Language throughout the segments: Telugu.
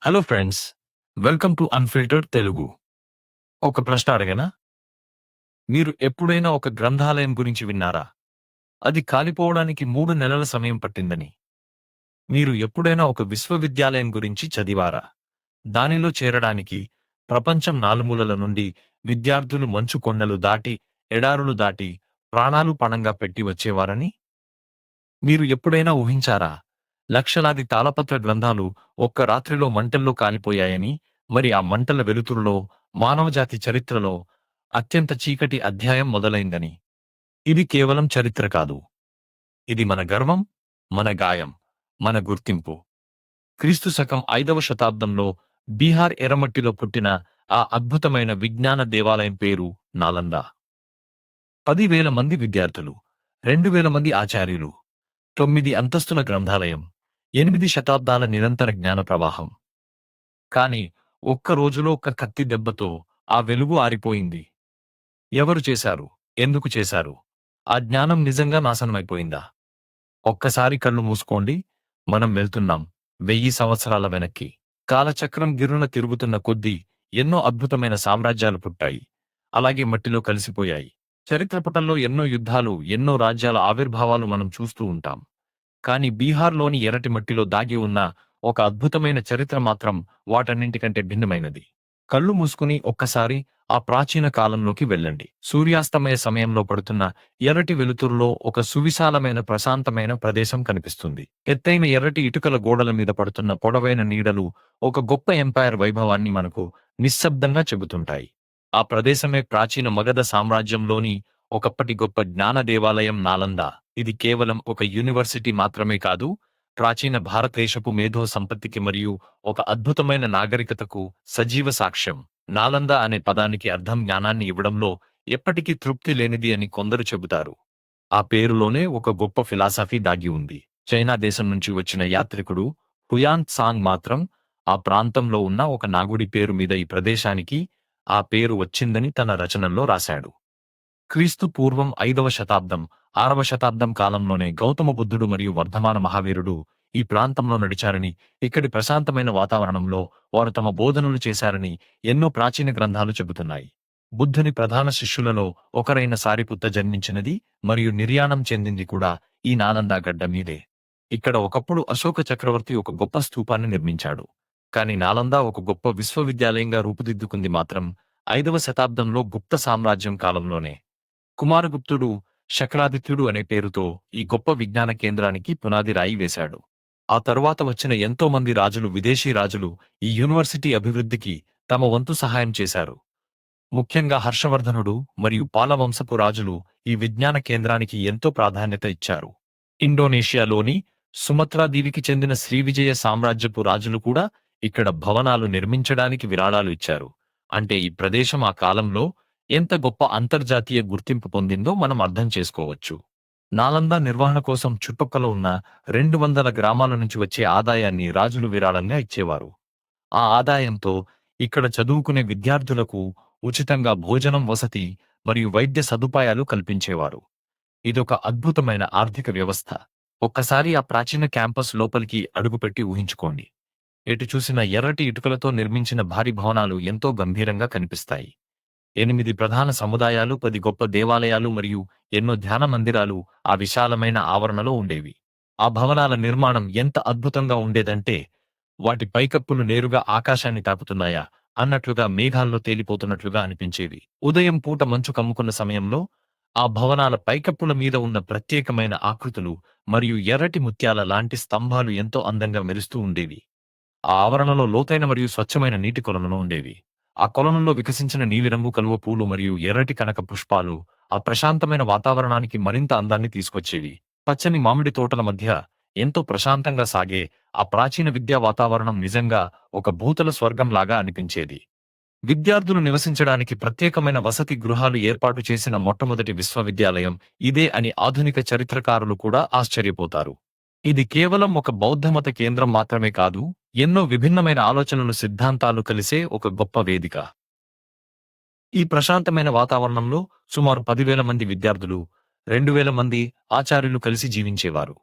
Hello friends, welcome to unfiltered Telugu. ఒక ప్రశ్న అడగనా? మీరు ఎప్పుడైనా ఒక గ్రంథాలయం గురించి విన్నారా? అది కాలిపోవడానికి 3 నెలల సమయం పట్టిందని. మీరు ఎప్పుడైనా ఒక విశ్వవిద్యాలయం గురించి చదివారా? దానిలో చేరడానికి ప్రపంచం నాలుమూలల నుండి విద్యార్థులు మంచు కొండలు దాటి, ఎడారులు దాటి, ప్రాణాలు పణంగా పెట్టి వచ్చేవారని? మీరు ఎప్పుడైనా ఊహించారా? లక్షలాది తాళపత్ర గ్రంథాలు ఒక్క రాత్రిలో మంటల్లో కాలిపోయాయని, మరి ఆ మంటల వెలుతురులో మానవజాతి చరిత్రలో అత్యంత చీకటి అధ్యాయం మొదలైందని. ఇది కేవలం చరిత్ర కాదు. ఇది మన గర్వం, మన గాయం, మన గుర్తింపు. క్రీస్తు శకం 5వ శతాబ్దంలో బీహార్ ఎర్రమట్టిలో పుట్టిన ఆ అద్భుతమైన విజ్ఞాన దేవాలయం పేరు నాలంద. 10,000 మంది విద్యార్థులు, 2,000 మంది ఆచార్యులు, 9 అంతస్తుల గ్రంథాలయం, 8 శతాబ్దాల నిరంతర జ్ఞాన ప్రవాహం. కాని ఒక్క రోజులో ఒక్క కత్తి దెబ్బతో ఆ వెలుగు ఆరిపోయింది. ఎవరు చేశారు? ఎందుకు చేశారు? ఆ జ్ఞానం నిజంగా నాశనమైపోయిందా? ఒక్కసారి కళ్ళు మూసుకోండి. మనం వెళ్తున్నాం 1000 సంవత్సరాల వెనక్కి. కాలచక్రం గిర్రున తిరుగుతున్న కొద్దీ ఎన్నో అద్భుతమైన సామ్రాజ్యాలు పుట్టాయి. అలాగే మట్టిలో కలిసిపోయాయి. చరిత్ర పటంలో ఎన్నో యుద్ధాలు, ఎన్నో రాజ్యాల ఆవిర్భావాలు మనం చూస్తూ ఉంటాం. కానీ బీహార్‌లోని ఎర్రటి మట్టిలో దాగి ఉన్న ఒక అద్భుతమైన చరిత్ర మాత్రం వాటన్నింటికంటే భిన్నమైనది. కళ్ళు మూసుకుని ఒక్కసారి ఆ ప్రాచీన కాలంలోకి వెళ్ళండి. సూర్యాస్తమయ సమయంలో పడుతున్న ఎర్రటి వెలుతురులో ఒక సువిశాలమైన ప్రశాంతమైన ప్రదేశం కనిపిస్తుంది. ఎత్తైన ఎర్రటి ఇటుకల గోడల మీద పడుతున్న పొడవైన నీడలు ఒక గొప్ప ఎంపైర్ వైభవాన్ని మనకు నిశ్శబ్దంగా చెబుతుంటాయి. ఆ ప్రదేశమే ప్రాచీన మగధ సామ్రాజ్యంలోని ఒకప్పటి గొప్ప జ్ఞాన దేవాలయం నాలంద. ఇది కేవలం ఒక యూనివర్సిటీ మాత్రమే కాదు, ప్రాచీన భారతదేశపు మేధో సంపత్తికి మరియు ఒక అద్భుతమైన నాగరికతకు సజీవ సాక్ష్యం. నాలంద అనే పదానికి అర్థం జ్ఞానాన్ని ఇవ్వడంలో ఎప్పటికీ తృప్తి లేనిది అని కొందరు చెబుతారు. ఆ పేరులోనే ఒక గొప్ప ఫిలాసఫీ దాగి ఉంది. చైనా దేశం నుంచి వచ్చిన యాత్రికుడు హుయాన్ త్సాంగ్ మాత్రం ఆ ప్రాంతంలో ఉన్న ఒక నాగుడి పేరు మీద ఈ ప్రదేశానికి ఆ పేరు వచ్చిందని తన రచనల్లో రాశాడు. క్రీస్తు పూర్వం 5వ శతాబ్దం, 6వ శతాబ్దం కాలంలోనే గౌతమ బుద్ధుడు మరియు వర్ధమాన మహావీరుడు ఈ ప్రాంతంలో నడిచారని, ఇక్కడి ప్రశాంతమైన వాతావరణంలో వారు తమ బోధనలు చేశారని ఎన్నో ప్రాచీన గ్రంథాలు చెబుతున్నాయి. బుద్ధుని ప్రధాన శిష్యులలో ఒకరైన సారిపుత్త జన్మించినది మరియు నిర్యాణం చెందింది కూడా ఈ నాలంద గడ్డ మీదే. ఇక్కడ ఒకప్పుడు అశోక చక్రవర్తి ఒక గొప్ప స్తూపాన్ని నిర్మించాడు. కాని నాలంద ఒక గొప్ప విశ్వవిద్యాలయంగా రూపుదిద్దుకుంది మాత్రం 5వ శతాబ్దంలో గుప్త సామ్రాజ్యం కాలంలోనే. కుమారగుప్తుడు, శక్రాదిత్యుడు అనే పేరుతో ఈ గొప్ప విజ్ఞాన కేంద్రానికి పునాది రాయి వేశాడు. ఆ తరువాత వచ్చిన ఎంతో మంది రాజులు, విదేశీ రాజులు ఈ యూనివర్సిటీ అభివృద్ధికి తమ వంతు సహాయం చేశారు. ముఖ్యంగా హర్షవర్ధనుడు మరియు పాలవంశపు రాజులు ఈ విజ్ఞాన కేంద్రానికి ఎంతో ప్రాధాన్యత ఇచ్చారు. ఇండోనేషియాలోని సుమత్రా దీవికి చెందిన శ్రీవిజయ సామ్రాజ్యపు రాజులు కూడా ఇక్కడ భవనాలు నిర్మించడానికి విరాళాలు ఇచ్చారు. అంటే ఈ ప్రదేశం ఆ కాలంలో ఎంత గొప్ప అంతర్జాతీయ గుర్తింపు పొందిందో మనం అర్థం చేసుకోవచ్చు. నాలంద నిర్వహణ కోసం చుట్టుపక్కల ఉన్న 200 గ్రామాల నుంచి వచ్చే ఆదాయాన్ని రాజులు విరాళంగా ఇచ్చేవారు. ఆ ఆదాయంతో ఇక్కడ చదువుకునే విద్యార్థులకు ఉచితంగా భోజనం, వసతి మరియు వైద్య సదుపాయాలు కల్పించేవారు. ఇదొక అద్భుతమైన ఆర్థిక వ్యవస్థ. ఒక్కసారి ఆ ప్రాచీన క్యాంపస్ లోపలికి అడుగుపెట్టి ఊహించుకోండి. ఎటు చూసిన ఎర్రటి ఇటుకలతో నిర్మించిన భారీ భవనాలు ఎంతో గంభీరంగా కనిపిస్తాయి. 8 ప్రధాన సముదాయాలు, 10 గొప్ప దేవాలయాలు మరియు ఎన్నో ధ్యాన మందిరాలు ఆ విశాలమైన ఆవరణలో ఉండేవి. ఆ భవనాల నిర్మాణం ఎంత అద్భుతంగా ఉండేదంటే, వాటి పైకప్పులు నేరుగా ఆకాశాన్ని తాకుతున్నాయా అన్నట్లుగా మేఘాల్లో తేలిపోతున్నట్లుగా అనిపించేవి. ఉదయం పూట మంచు కమ్ముకున్న సమయంలో ఆ భవనాల పైకప్పుల మీద ఉన్న ప్రత్యేకమైన ఆకృతులు మరియు ఎర్రటి ముత్యాల లాంటి స్తంభాలు ఎంతో అందంగా మెరుస్తూ ఉండేవి. ఆ ఆవరణలో లోతైన మరియు స్వచ్ఛమైన నీటి కొలనులు ఉండేవి. ఆ కొలనులో వికసించిన నీలిరంగు కలువ పూలు మరియు ఎర్రటి కనక పుష్పాలు ఆ ప్రశాంతమైన వాతావరణానికి మరింత అందాన్ని తీసుకొచ్చేవి. పచ్చని మామిడి తోటల మధ్య ఎంతో ప్రశాంతంగా సాగే ఆ ప్రాచీన విద్యా వాతావరణం నిజంగా ఒక భూతల స్వర్గంలాగా అనిపించేది. విద్యార్థులు నివసించడానికి ప్రత్యేకమైన వసతి గృహాలు ఏర్పాటు చేసిన మొట్టమొదటి విశ్వవిద్యాలయం ఇదే అని ఆధునిక చరిత్రకారులు కూడా ఆశ్చర్యపోతారు. ఇది కేవలం ఒక బౌద్ధమత కేంద్రం మాత్రమే కాదు, ఎన్నో విభిన్నమైన ఆలోచనలు, సిద్ధాంతాలు కలిసే ఒక గొప్ప వేదిక. ఈ ప్రశాంతమైన వాతావరణంలో సుమారు 10,000 మంది విద్యార్థులు, 2,000 మంది ఆచార్యులు కలిసి జీవించేవారు.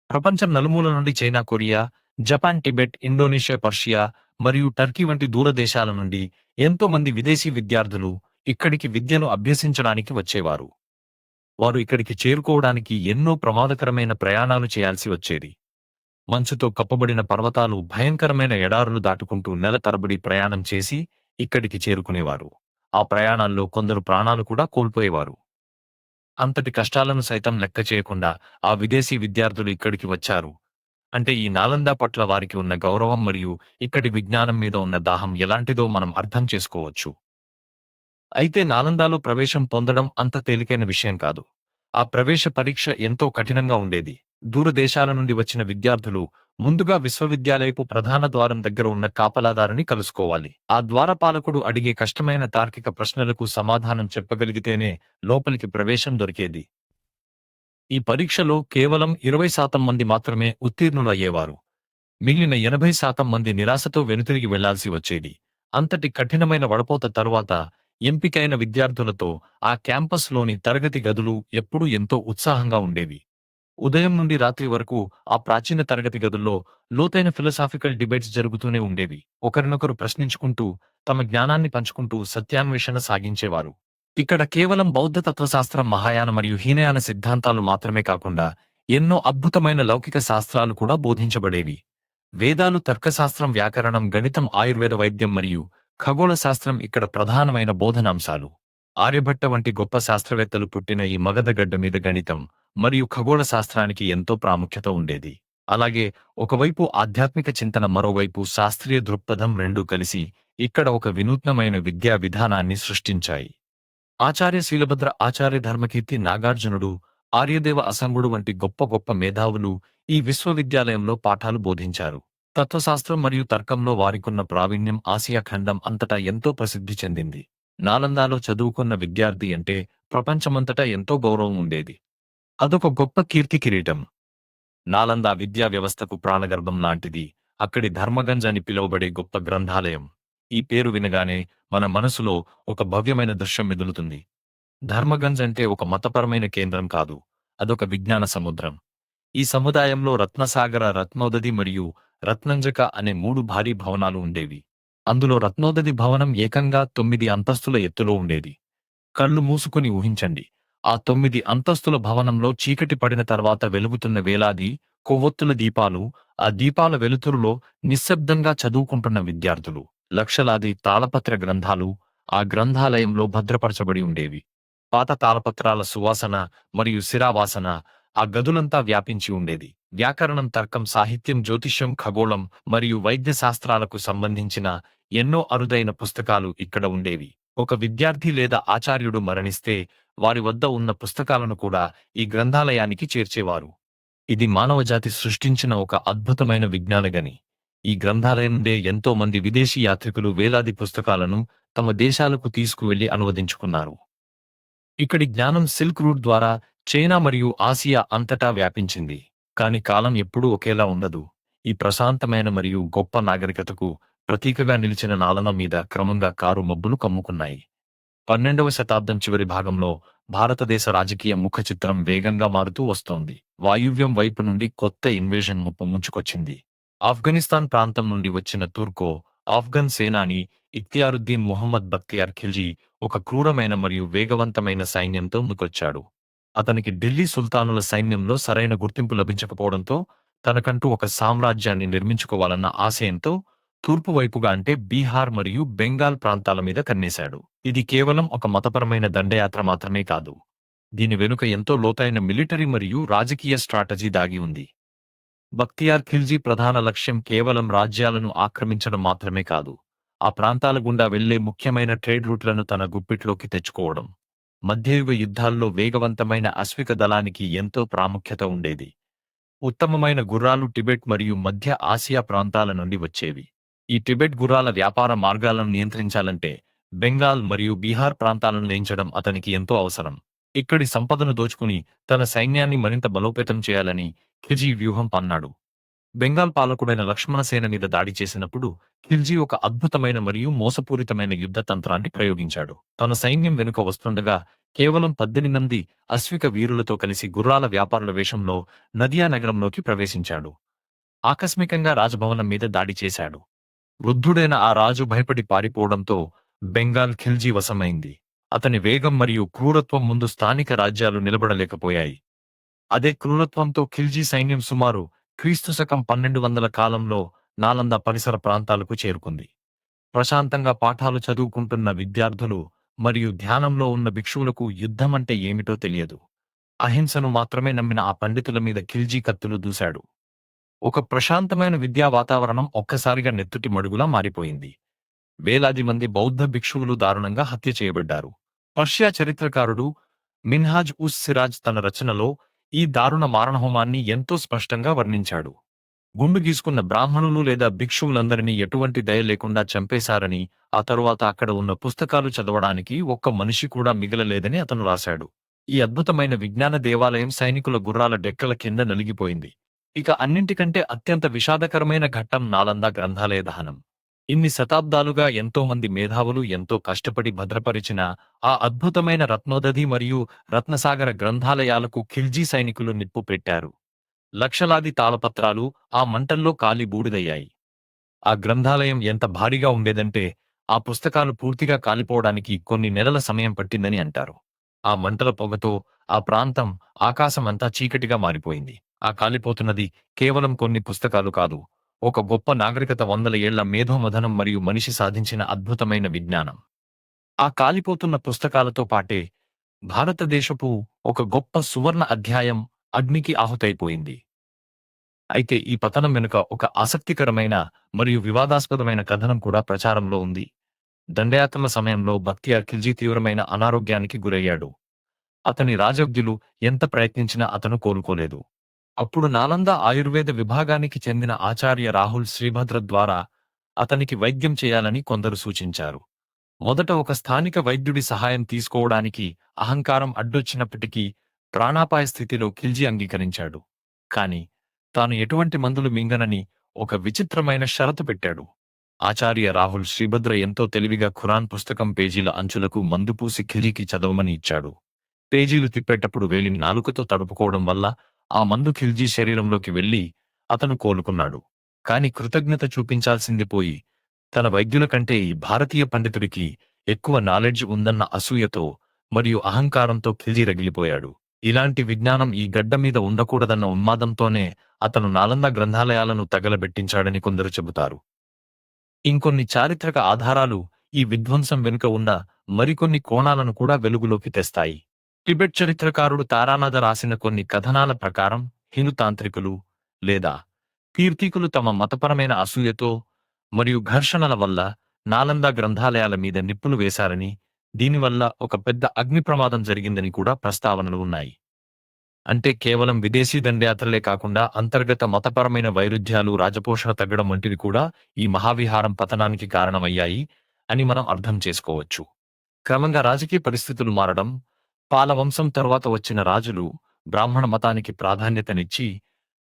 ప్రపంచం నలుమూల నుండి China, Korea, Japan, Tibet, Indonesia, Persia మరియు టర్కీ వంటి దూర దేశాల నుండి ఎంతో మంది విదేశీ విద్యార్థులు ఇక్కడికి విద్యను అభ్యసించడానికి వచ్చేవారు. వారు ఇక్కడికి చేరుకోవడానికి ఎన్నో ప్రమాదకరమైన ప్రయాణాలు చేయాల్సి వచ్చేది. మంచుతో కప్పబడిన పర్వతాలు, భయంకరమైన ఎడారులు దాటుకుంటూ నెల తరబడి ప్రయాణం చేసి ఇక్కడికి చేరుకునేవారు. ఆ ప్రయాణాల్లో కొందరు ప్రాణాలు కూడా కోల్పోయేవారు. అంతటి కష్టాలను సైతం లెక్క చేయకుండా ఆ విదేశీ విద్యార్థులు ఇక్కడికి వచ్చారు అంటే ఈ నాలంద పట్ల వారికి ఉన్న గౌరవం మరియు ఇక్కడి విజ్ఞానం మీద ఉన్న దాహం ఎలాంటిదో మనం అర్థం చేసుకోవచ్చు. అయితే నాలందాలో ప్రవేశం పొందడం అంత తేలికైన విషయం కాదు. ఆ ప్రవేశ పరీక్ష ఎంతో కఠినంగా ఉండేది. దూరదేశాల నుండి వచ్చిన విద్యార్థులు ముందుగా విశ్వవిద్యాలయపు ప్రధాన ద్వారం దగ్గర ఉన్న కాపలాదారుని కలుసుకోవాలి. ఆ ద్వారపాలకుడు అడిగే కష్టమైన తార్కిక ప్రశ్నలకు సమాధానం చెప్పగలిగితేనే లోపలికి ప్రవేశం దొరికేది. ఈ పరీక్షలో కేవలం 20% మంది మాత్రమే ఉత్తీర్ణులయ్యేవారు. మిగిలిన 80% మంది నిరాశతో వెనుతిరిగి వెళ్లాల్సి వచ్చేది. అంతటి కఠినమైన వడపోత తరువాత ఎంపికైన విద్యార్థులతో ఆ క్యాంపస్లోని తరగతి గదులు ఎప్పుడూ ఎంతో ఉత్సాహంగా ఉండేవి. ఉదయం నుండి రాత్రి వరకు ఆ ప్రాచీన తరగతి గదుల్లో లోతైన ఫిలసాఫికల్ డిబేట్స్ జరుగుతూనే ఉండేవి. ఒకరినొకరు ప్రశ్నించుకుంటూ, తమ జ్ఞానాన్ని పంచుకుంటూ సత్యాన్వేషణ సాగించేవారు. ఇక్కడ కేవలం బౌద్ధ తత్వశాస్త్రం, మహాయాన మరియు హీనయాన సిద్ధాంతాలు మాత్రమే కాకుండా ఎన్నో అద్భుతమైన లౌకిక శాస్త్రాలు కూడా బోధించబడేవి. వేదాలు, తర్కశాస్త్రం, వ్యాకరణం, గణితం, ఆయుర్వేద వైద్యం మరియు ఖగోళ శాస్త్రం ఇక్కడ ప్రధానమైన బోధనాంశాలు. ఆర్యభట్ట వంటి గొప్ప శాస్త్రవేత్తలు పుట్టిన ఈ మగధగడ్డ మీద గణితం మరియు ఖగోళ శాస్త్రానికి ఎంతో ప్రాముఖ్యత ఉండేది. అలాగే ఒకవైపు ఆధ్యాత్మిక చింతన, మరోవైపు శాస్త్రీయ దృక్పథం రెండూ కలిసి ఇక్కడ ఒక వినూత్నమైన విద్యా విధానాన్ని సృష్టించాయి. ఆచార్య శీలభద్ర, ఆచార్య ధర్మకీర్తి, నాగార్జునుడు, ఆర్యదేవ అసంగుడు వంటి గొప్ప గొప్ప మేధావులు ఈ విశ్వవిద్యాలయంలో పాఠాలు బోధించారు. తత్వశాస్త్రం మరియు తర్కంలో వారికున్న ప్రావీణ్యం ఆసియా ఖండం అంతటా ఎంతో ప్రసిద్ధి చెందింది. నాలందాలో చదువుకున్న విద్యార్థి అంటే ప్రపంచమంతటా ఎంతో గౌరవం ఉండేది. అదొక గొప్ప కీర్తి కిరీటం. నాలందా విద్యా వ్యవస్థకు ప్రాణగర్భం లాంటిది. అక్కడి ధర్మగంజ్ అని పిలువబడే గొప్ప గ్రంథాలయం. ఈ పేరు వినగానే మన మనసులో ఒక భవ్యమైన దృశ్యం మెదులుతుంది. ధర్మగంజ్ అంటే ఒక మతపరమైన కేంద్రం కాదు, అదొక విజ్ఞాన సముద్రం. ఈ సముదాయంలో రత్నసాగర, రత్నోదది మరియు రత్నంజక అనే 3 భారీ భవనాలు ఉండేవి. అందులో రత్నోదది భవనం ఏకంగా 9 అంతస్తుల ఎత్తులో ఉండేది. కళ్ళు మూసుకుని ఊహించండి. ఆ 9 అంతస్తుల భవనంలో చీకటి పడిన తర్వాత వెలుగుతున్న వేలాది కొవ్వొత్తుల దీపాలు, ఆ దీపాల వెలుతురులో నిశ్శబ్దంగా చదువుకుంటున్న విద్యార్థులు, లక్షలాది తాళపత్ర గ్రంథాలు ఆ గ్రంథాలయంలో భద్రపరచబడి ఉండేవి. పాత తాళపత్రాల సువాసన మరియు శిరావాసన ఆ గదులంతా వ్యాపించి ఉండేది. వ్యాకరణం, తర్కం, సాహిత్యం, జ్యోతిష్యం, ఖగోళం మరియు వైద్య శాస్త్రాలకు సంబంధించిన ఎన్నో అరుదైన పుస్తకాలు ఇక్కడ ఉండేవి. ఒక విద్యార్థి లేదా ఆచార్యుడు మరణిస్తే వారి వద్ద ఉన్న పుస్తకాలను కూడా ఈ గ్రంథాలయానికి చేర్చేవారు. ఇది మానవజాతి సృష్టించిన ఒక అద్భుతమైన విజ్ఞానగని. ఈ గ్రంథాలయం నుండే ఎంతో మంది విదేశీ యాత్రికులు వేలాది పుస్తకాలను తమ దేశాలకు తీసుకువెళ్లి అనువదించుకున్నారు. ఇక్కడి జ్ఞానం సిల్క్ రూట్ ద్వారా చైనా మరియు ఆసియా అంతటా వ్యాపించింది. కాని కాలం ఎప్పుడూ ఒకేలా ఉండదు. ఈ ప్రశాంతమైన మరియు గొప్ప నాగరికతకు ప్రతీకగా నిలిచిన నాలన మీద క్రమంగా కారు మబ్బులు కమ్ముకున్నాయి. 12వ శతాబ్దం చివరి భాగంలో భారతదేశ రాజకీయ ముఖ చిత్రం వేగంగా మారుతూ వస్తోంది. వాయువ్యం వైపు నుండి కొత్త ఇన్వేజన్ ముప్పు ముంచుకొచ్చింది. ఆఫ్ఘనిస్తాన్ ప్రాంతం నుండి వచ్చిన తుర్కో ఆఫ్ఘన్ సేనాని ఇఖ్తియారుద్దీన్ ముహమ్మద్ బక్తియార్ ఖిల్జీ ఒక క్రూరమైన మరియు వేగవంతమైన సైన్యంతో ముందుకొచ్చాడు. అతనికి ఢిల్లీ సుల్తానుల సైన్యంలో సరైన గుర్తింపు లభించకపోవడంతో తనకంటూ ఒక సామ్రాజ్యాన్ని నిర్మించుకోవాలన్న ఆశయంతో తూర్పు వైపుగా అంటే బీహార్ మరియు బెంగాల్ ప్రాంతాల మీద కన్నేశాడు. ఇది కేవలం ఒక మతపరమైన దండయాత్ర మాత్రమే కాదు. దీని వెనుక ఎంతో లోతైన మిలిటరీ మరియు రాజకీయ స్ట్రాటజీ దాగి ఉంది. బక్తియార్ ఖిల్జీ ప్రధాన లక్ష్యం కేవలం రాజ్యాలను ఆక్రమించడం మాత్రమే కాదు, ఆ ప్రాంతాల గుండా వెళ్లే ముఖ్యమైన ట్రేడ్ రూట్లను తన గుప్పిట్లోకి తెచ్చుకోవడం. మధ్యయుగ యుద్ధాల్లో వేగవంతమైన అశ్విక దళానికి ఎంతో ప్రాముఖ్యత ఉండేది. ఉత్తమమైన గుర్రాలు టిబెట్ మరియు మధ్య ఆసియా ప్రాంతాల నుండి వచ్చేవి. ఈ టిబెట్ గుర్రాల వ్యాపార మార్గాలను నియంత్రించాలంటే బెంగాల్ మరియు బీహార్ ప్రాంతాలను జయించడం అతనికి ఎంతో అవసరం. ఇక్కడి సంపదను దోచుకుని తన సైన్యాన్ని మరింత బలోపేతం చేయాలని ఖిల్జీ వ్యూహం పన్నాడు. బెంగాల్ పాలకుడైన లక్ష్మణసేన మీద దాడి చేసినప్పుడు ఖిల్జీ ఒక అద్భుతమైన మరియు మోసపూరితమైన యుద్ధ తంత్రాన్ని ప్రయోగించాడు. తన సైన్యం వెనుక వస్తుండగా కేవలం 18 అశ్విక వీరులతో కలిసి గుర్రాల వ్యాపారుల వేషంలో నదియా నగరంలోకి ప్రవేశించాడు. ఆకస్మికంగా రాజభవనం మీద దాడి చేశాడు. వృద్ధుడైన ఆ రాజు భయపడి పారిపోవడంతో బెంగాల్ ఖిల్జీ వశమైంది. అతని వేగం మరియు క్రూరత్వం ముందు స్థానిక రాజ్యాలు నిలబడలేకపోయాయి. అదే క్రూరత్వంతో ఖిల్జీ సైన్యం సుమారు క్రీస్తుశకం 1200 కాలంలో నాలంద పరిసర ప్రాంతాలకు చేరుకుంది. ప్రశాంతంగా పాఠాలు చదువుకుంటున్న విద్యార్థులు మరియు ధ్యానంలో ఉన్న భిక్షువులకు యుద్ధమంటే ఏమిటో తెలియదు. అహింసను మాత్రమే నమ్మిన ఆ పండితుల మీద ఖిల్జీ కత్తులు దూశాడు. ఒక ప్రశాంతమైన విద్యా వాతావరణం ఒక్కసారిగా నెత్తుటి మడుగులా మారిపోయింది. వేలాది మంది బౌద్ధ భిక్షువులు దారుణంగా హత్య చేయబడ్డారు. పర్షియా చరిత్రకారుడు మిన్హాజ్ ఉస్ సిరాజ్ తన రచనలో ఈ దారుణ మారణహోమాన్ని ఎంతో స్పష్టంగా వర్ణించాడు. గుండు గీసుకున్న బ్రాహ్మణులు లేదా భిక్షువులందరినీ ఎటువంటి దయ లేకుండా చంపేశారని, ఆ తరువాత అక్కడ ఉన్న పుస్తకాలు చదవడానికి ఒక్క మనిషి కూడా మిగలలేదని అతను రాశాడు. ఈ అద్భుతమైన విజ్ఞాన దేవాలయం సైనికుల గుర్రాల డెక్కల కింద నలిగిపోయింది. ఇక అన్నింటికంటే అత్యంత విషాదకరమైన ఘట్టం నాలంద గ్రంథాలయ దహనం. ఇన్ని శతాబ్దాలుగా ఎంతో మంది మేధావులు ఎంతో కష్టపడి భద్రపరిచిన ఆ అద్భుతమైన రత్నోదధి మరియు రత్నసాగర గ్రంథాలయాలకు ఖిల్జీ సైనికులు నిప్పు పెట్టారు. లక్షలాది తాళపత్రాలు ఆ మంటల్లో కాలి బూడిదయ్యాయి. ఆ గ్రంథాలయం ఎంత భారీగా ఉండేదంటే ఆ పుస్తకాలు పూర్తిగా కాలిపోవడానికి కొన్ని నెలల సమయం పట్టిందని అంటారు. ఆ మంటల పొగతో ఆ ప్రాంతం ఆకాశమంతా చీకటిగా మారిపోయింది. ఆ కాలిపోతున్నది కేవలం కొన్ని పుస్తకాలు కాదు, ఒక గొప్ప నాగరికత, వందల ఏళ్ల మేధోమథనం మరియు మనిషి సాధించిన అద్భుతమైన విజ్ఞానం. ఆ కాలిపోతున్న పుస్తకాలతో పాటే భారతదేశపు ఒక గొప్ప సువర్ణ అధ్యాయం అగ్నికి ఆహుతైపోయింది. అయితే ఈ పతనం వెనుక ఒక ఆసక్తికరమైన మరియు వివాదాస్పదమైన కథనం కూడా ప్రచారంలో ఉంది. దండయాత్రల సమయంలో బక్తియార్ ఖిల్జీ తీవ్రమైన అనారోగ్యానికి గురయ్యాడు. అతని రాజోగ్యులు ఎంత ప్రయత్నించినా అతను కోలుకోలేదు. అప్పుడు నాలంద ఆయుర్వేద విభాగానికి చెందిన ఆచార్య రాహుల్ శ్రీభద్ర ద్వారా అతనికి వైద్యం చేయాలని కొందరు సూచించారు. మొదట ఒక స్థానిక వైద్యుడి సహాయం తీసుకోవడానికి అహంకారం అడ్డొచ్చినప్పటికీ ప్రాణాపాయ స్థితిలో ఖిల్జీ అంగీకరించాడు. కాని తాను ఎటువంటి మందులు మింగనని ఒక విచిత్రమైన షరతు పెట్టాడు. ఆచార్య రాహుల్ శ్రీభద్ర ఎంతో తెలివిగా ఖురాన్ పుస్తకం పేజీల అంచులకు మందు పూసి ఖిల్జీకి చదవమని ఇచ్చాడు. పేజీలు తిప్పేటప్పుడు వేలిని నాలుకతో తడుపుకోవడం వల్ల ఆ మందు ఖిల్జీ శరీరంలోకి వెళ్లి అతను కోలుకున్నాడు. కాని కృతజ్ఞత చూపించాల్సింది పోయి తన వైద్యుల కంటే ఈ భారతీయ పండితుడికి ఎక్కువ నాలెడ్జ్ ఉందన్న అసూయతో మరియు అహంకారంతో ఖిల్జీ రగిలిపోయాడు. ఇలాంటి విజ్ఞానం ఈ గడ్డ మీద ఉండకూడదన్న ఉన్మాదంతోనే అతను నాలంద గ్రంథాలయాలను తగలబెట్టించాడని కొందరు చెబుతారు. ఇంకొన్ని చారిత్రక ఆధారాలు ఈ విధ్వంసం వెనుక ఉన్న మరికొన్ని కోణాలను కూడా వెలుగులోకి తెస్తాయి. టిబెట్ చరిత్రకారుడు తారానాథ రాసిన కొన్ని కథనాల ప్రకారం హిందూ తాంత్రికులు లేదా కీర్తికులు తమ మతపరమైన అసూయతో మరియు ఘర్షణల వల్ల నాలంద గ్రంథాలయాల మీద నిప్పులు వేశారని, దీనివల్ల ఒక పెద్ద అగ్ని ప్రమాదం జరిగిందని కూడా ప్రస్తావనలు ఉన్నాయి. అంటే కేవలం విదేశీ దండయాత్రలే కాకుండా అంతర్గత మతపరమైన వైరుధ్యాలు, రాజపోషణ తగ్గడం వంటివి కూడా ఈ మహావిహారం పతనానికి కారణమయ్యాయి అని మనం అర్థం చేసుకోవచ్చు. క్రమంగా రాజకీయ పరిస్థితులు మారడం, పాలవంశం తరువాత వచ్చిన రాజులు బ్రాహ్మణ మతానికి ప్రాధాన్యతనిచ్చి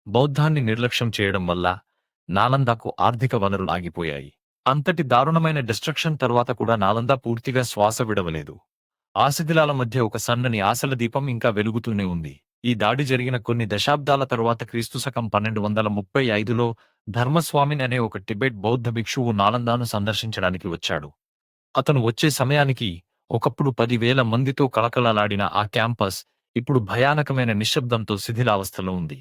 బౌద్ధాన్ని నిర్లక్ష్యం చేయడం వల్ల నాలందాకు ఆర్థిక వనరులు ఆగిపోయాయి. అంతటి దారుణమైన డిస్ట్రక్షన్ తరువాత కూడా నాలంద పూర్తిగా శ్వాస విడవలేదు. ఆ శిథిలాల మధ్య ఒక సన్నని ఆశల దీపం ఇంకా వెలుగుతూనే ఉంది. ఈ దాడి జరిగిన కొన్ని దశాబ్దాల తరువాత క్రీస్తుశకం 1235లో ధర్మస్వామిన్ అనే ఒక టిబెట్ బౌద్ధ భిక్షువు నాలందాను సందర్శించడానికి వచ్చాడు. అతను వచ్చే సమయానికి ఒకప్పుడు 10,000 మందితో కలకలలాడిన ఆ క్యాంపస్ ఇప్పుడు భయానకమైన నిశ్శబ్దంతో శిథిలావస్థలో ఉంది.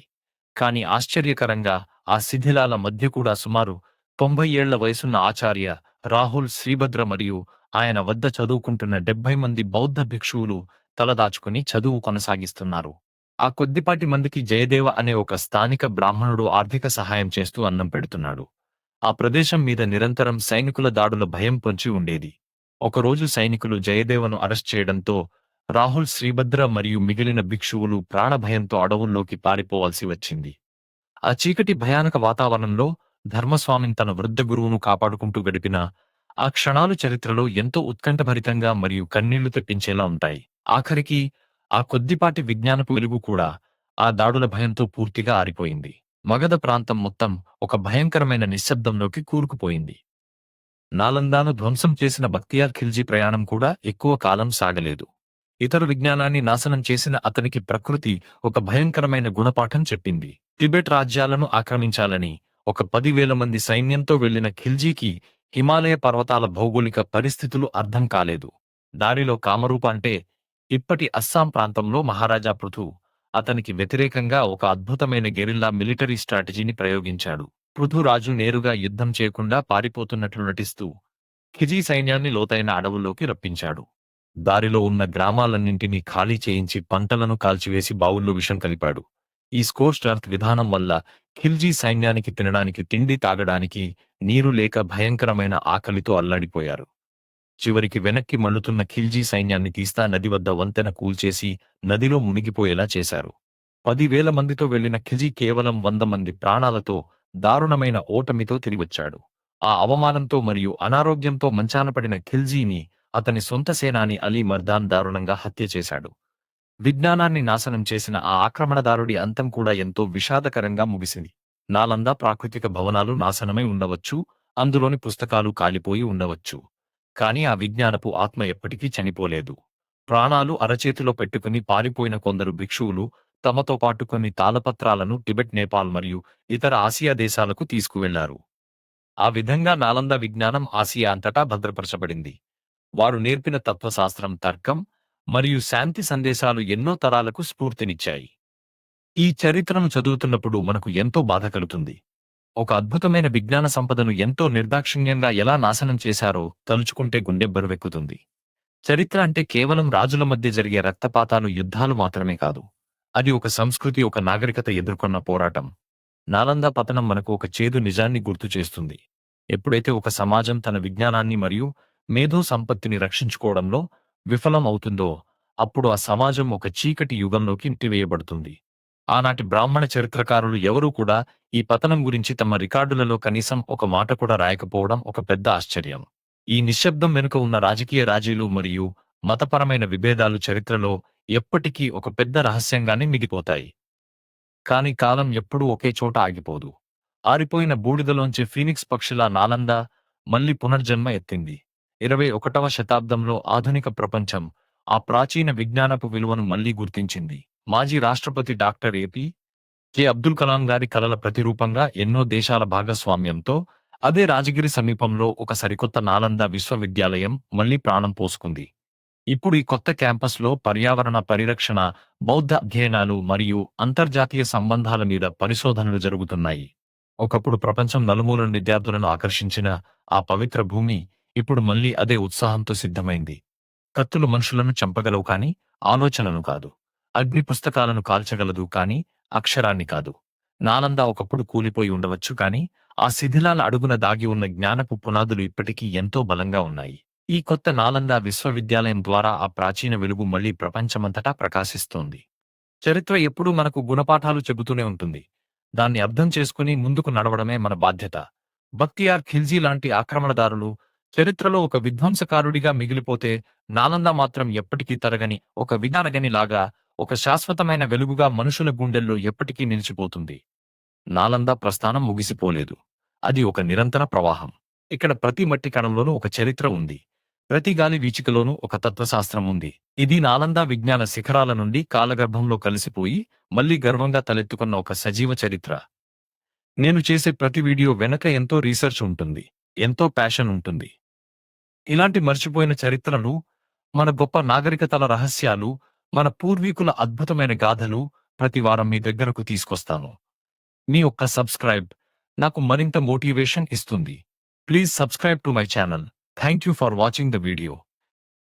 కాని ఆశ్చర్యకరంగా ఆ శిథిలాల మధ్య కూడా సుమారు 90 ఏళ్ల వయసున్న ఆచార్య రాహుల్ శ్రీభద్ర మరియు ఆయన వద్ద చదువుకుంటున్న 70 మంది బౌద్ధ భిక్షువులు తలదాచుకుని చదువు కొనసాగిస్తున్నారు. ఆ కొద్దిపాటి మందికి జయదేవ అనే ఒక స్థానిక బ్రాహ్మణుడు ఆర్థిక సహాయం చేస్తూ అన్నం పెడుతున్నాడు. ఆ ప్రదేశం మీద నిరంతరం సైనికుల దాడుల భయం పొంచి ఉండేది. ఒకరోజు సైనికులు జయదేవను అరెస్ట్ చేయడంతో రాహుల్ శ్రీభద్ర మరియు మిగిలిన భిక్షువులు ప్రాణభయంతో అడవుల్లోకి పారిపోవాల్సి వచ్చింది. ఆ చీకటి భయానక వాతావరణంలో ధర్మస్వామిన్ తన వృద్ధ గురువును కాపాడుకుంటూ గడిపిన ఆ క్షణాలు చరిత్రలో ఎంతో ఉత్కంఠభరితంగా మరియు కన్నీళ్లు తెప్పించేలా ఉంటాయి. ఆఖరికి ఆ కొద్దిపాటి విజ్ఞానపు వెలుగు కూడా ఆ దాడుల భయంతో పూర్తిగా ఆరిపోయింది. మగధ ప్రాంతం మొత్తం ఒక భయంకరమైన నిశ్శబ్దంలోకి కూరుకుపోయింది. నాలందాను ధ్వంసం చేసిన బక్తియార్ ఖిల్జీ ప్రయాణం కూడా ఎక్కువ కాలం సాగలేదు. ఇతర విజ్ఞానాన్ని నాశనం చేసిన అతనికి ప్రకృతి ఒక భయంకరమైన గుణపాఠం చెప్పింది. టిబెట్ రాజ్యాలను ఆక్రమించాలని ఒక 10,000 మంది సైన్యంతో వెళ్లిన ఖిల్జీకి హిమాలయ పర్వతాల భౌగోళిక పరిస్థితులు అర్థం కాలేదు. దారిలో కామరూప అంటే ఇప్పటి అస్సాం ప్రాంతంలో మహారాజా పృథు అతనికి వ్యతిరేకంగా ఒక అద్భుతమైన గెరిల్లా మిలిటరీ స్ట్రాటజీని ప్రయోగించాడు. పృథురాజు నేరుగా యుద్ధం చేయకుండా పారిపోతున్నట్లు నటిస్తూ ఖిజీ సైన్యాన్ని లోతైన అడవుల్లోకి రప్పించాడు. దారిలో ఉన్న గ్రామాలన్నింటినీ ఖాళీ చేయించి పంటలను కాల్చివేసి బావుల్లో విషం కలిపాడు. ఈ స్కోర్చ్డ్ ఎర్త్ విధానం వల్ల ఖిల్జీ సైన్యానికి తినడానికి తిండి, తాగడానికి నీరు లేక భయంకరమైన ఆకలితో అల్లాడిపోయారు. చివరికి వెనక్కి మళ్లుతున్న ఖిల్జీ సైన్యాన్ని తీస్తా నది వద్ద వంతెన కూల్చేసి నదిలో మునిగిపోయేలా చేశారు. 10,000 మందితో వెళ్లిన ఖిజీ కేవలం 100 మంది ప్రాణాలతో దారుణమైన ఓటమితో తిరిగొచ్చాడు. ఆ అవమానంతో మరియు అనారోగ్యంతో మంచాన పడిన ఖిల్జీని అతని సొంత సేనాని అలీ మర్దాన్ దారుణంగా హత్య చేశాడు. విజ్ఞానాన్ని నాశనం చేసిన ఆ ఆక్రమణదారుడి అంతం కూడా ఎంతో విషాదకరంగా ముగిసింది. నాలందా ప్రాకృతిక భవనాలు నాశనమై ఉండవచ్చు, అందులోని పుస్తకాలు కాలిపోయి ఉండవచ్చు. కాని ఆ విజ్ఞానపు ఆత్మ ఎప్పటికీ చనిపోలేదు. ప్రాణాలు అరచేతిలో పెట్టుకుని పారిపోయిన కొందరు భిక్షువులు తమతో పాటు కొన్ని తాళపత్రాలను టిబెట్, నేపాల్ మరియు ఇతర ఆసియా దేశాలకు తీసుకువెళ్లారు. ఆ విధంగా నాలంద విజ్ఞానం ఆసియా అంతటా భద్రపరచబడింది. వారు నేర్పిన తత్వశాస్త్రం, తర్కం మరియు శాంతి సందేశాలు ఎన్నో తరాలకు స్ఫూర్తినిచ్చాయి. ఈ చరిత్రను చదువుతున్నప్పుడు మనకు ఎంతో బాధ కలుగుతుంది. ఒక అద్భుతమైన విజ్ఞాన సంపదను ఎంతో నిర్దాక్షిణ్యంగా ఎలా నాశనం చేశారో తలుచుకుంటే గుండె బరువెక్కుతుంది. చరిత్ర అంటే కేవలం రాజుల మధ్య జరిగే రక్తపాతాలు, యుద్ధాలు మాత్రమే కాదు. అది ఒక సంస్కృతి, ఒక నాగరికత ఎదుర్కొన్న పోరాటం. నాలంద పతనం మనకు ఒక చేదు నిజాన్ని గుర్తు చేస్తుంది. ఎప్పుడైతే ఒక సమాజం తన విజ్ఞానాన్ని మరియు మేధో సంపత్తిని రక్షించుకోవడంలో విఫలం అవుతుందో అప్పుడు ఆ సమాజం ఒక చీకటి యుగంలోకి నెట్టివేయబడుతుంది. ఆనాటి బ్రాహ్మణ చరిత్రకారులు ఎవరూ కూడా ఈ పతనం గురించి తమ రికార్డులలో కనీసం ఒక మాట కూడా రాయకపోవడం ఒక పెద్ద ఆశ్చర్యం. ఈ నిశ్శబ్దం వెనుక ఉన్న రాజకీయ రాజీలు మరియు మతపరమైన విభేదాలు చరిత్రలో ఎప్పటికీ ఒక పెద్ద రహస్యంగానే మిగిలిపోతాయి. కాని కాలం ఎప్పుడూ ఒకే చోట ఆగిపోదు. ఆరిపోయిన బూడిదలోంచి ఫీనిక్స్ పక్షిలా నాలంద మళ్లీ పునర్జన్మ ఎత్తింది. 21వ శతాబ్దంలో ఆధునిక ప్రపంచం ఆ ప్రాచీన విజ్ఞానపు విలువను మళ్లీ గుర్తించింది. మాజీ రాష్ట్రపతి డాక్టర్ ఏ.పి.జె. అబ్దుల్ కలాం గారి కలల ప్రతిరూపంగా ఎన్నో దేశాల భాగస్వామ్యంతో అదే రాజగిరి సమీపంలో ఒక సరికొత్త నాలంద విశ్వవిద్యాలయం మళ్లీ ప్రాణం పోసుకుంది. ఇప్పుడు ఈ కొత్త క్యాంపస్లో పర్యావరణ పరిరక్షణ, బౌద్ధ అధ్యయనాలు మరియు అంతర్జాతీయ సంబంధాల మీద పరిశోధనలు జరుగుతున్నాయి. ఒకప్పుడు ప్రపంచం నలుమూలల విద్యార్థులను ఆకర్షించిన ఆ పవిత్ర భూమి ఇప్పుడు మళ్లీ అదే ఉత్సాహంతో సిద్ధమైంది. కత్తులు మనుషులను చంపగలవు కాని ఆలోచనను కాదు. అగ్ని పుస్తకాలను కాల్చగలదు కాని అక్షరాన్ని కాదు. నాలంద ఒకప్పుడు కూలిపోయి ఉండవచ్చు కాని ఆ శిథిలాల అడుగున దాగి ఉన్న జ్ఞానపు పునాదులు ఇప్పటికీ ఎంతో బలంగా ఉన్నాయి. ఈ కొత్త నాలంద విశ్వవిద్యాలయం ద్వారా ఆ ప్రాచీన వెలుగు మళ్లీ ప్రపంచమంతటా ప్రకాశిస్తోంది. చరిత్ర ఎప్పుడూ మనకు గుణపాఠాలు చెబుతూనే ఉంటుంది. దాన్ని అర్థం చేసుకుని ముందుకు నడవడమే మన బాధ్యత. బక్తియార్ ఖిల్జీ లాంటి ఆక్రమణదారులు చరిత్రలో ఒక విధ్వంసకారుడిగా మిగిలిపోతే, నాలంద మాత్రం ఎప్పటికీ తరగని ఒక విజ్ఞానగనిలాగా, ఒక శాశ్వతమైన వెలుగుగా మనుషుల గుండెల్లో ఎప్పటికీ నిలిచిపోతుంది. నాలంద ప్రస్థానం ముగిసిపోలేదు. అది ఒక నిరంతర ప్రవాహం. ఇక్కడ ప్రతి మట్టి కణంలోనూ ఒక చరిత్ర ఉంది. ప్రతి గాలి వీచికలోనూ ఒక తత్వశాస్త్రం ఉంది. ఇది నాలంద విజ్ఞాన శిఖరాల నుండి కాలగర్భంలో కలిసిపోయి మళ్లీ గర్వంగా తలెత్తుకున్న ఒక సజీవ చరిత్ర. నేను చేసే ప్రతి వీడియో వెనక ఎంతో రీసెర్చ్ ఉంటుంది, ఎంతో ప్యాషన్ ఉంటుంది. ఇలాంటి మర్చిపోయిన చరిత్రలు, మన గొప్ప నాగరికతల రహస్యాలు, మన పూర్వీకుల అద్భుతమైన గాథలు ప్రతి వారం మీ దగ్గరకు తీసుకొస్తాను. మీ ఒక్క సబ్స్క్రైబ్ నాకు మరింత మోటివేషన్ ఇస్తుంది. Please subscribe to my channel. Thank you for watching the video.